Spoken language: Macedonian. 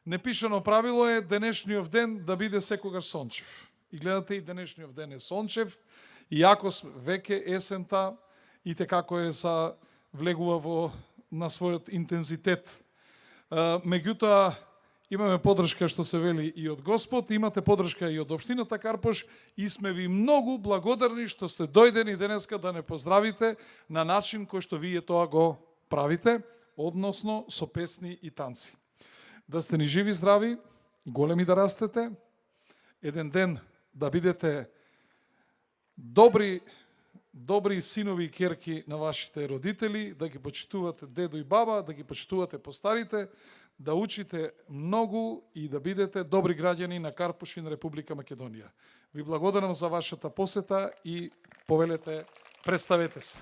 Непишано правило е денешниот ден да биде секогаш сончев. И гледате, и денешниот ден е сончев, иако веќе есента и како е влегува на својот интензитет. Меѓутоа, имаме подршка, што се вели, и од Господ, имате подршка и од Општината Карпош и сме ви многу благодарни што сте дојдени денеска да не поздравите на начин кој што вие тоа го правите, односно со песни и танци. Да сте ни живи, здрави, големи да растете, еден ден да бидете добри синови и керки на вашите родители, да ги почитувате дедо и баба, да ги почитувате постарите, да учите многу и да бидете добри граѓани на Карпош и на Република Македонија. Ви благодарам за вашата посета и повелете, представете се.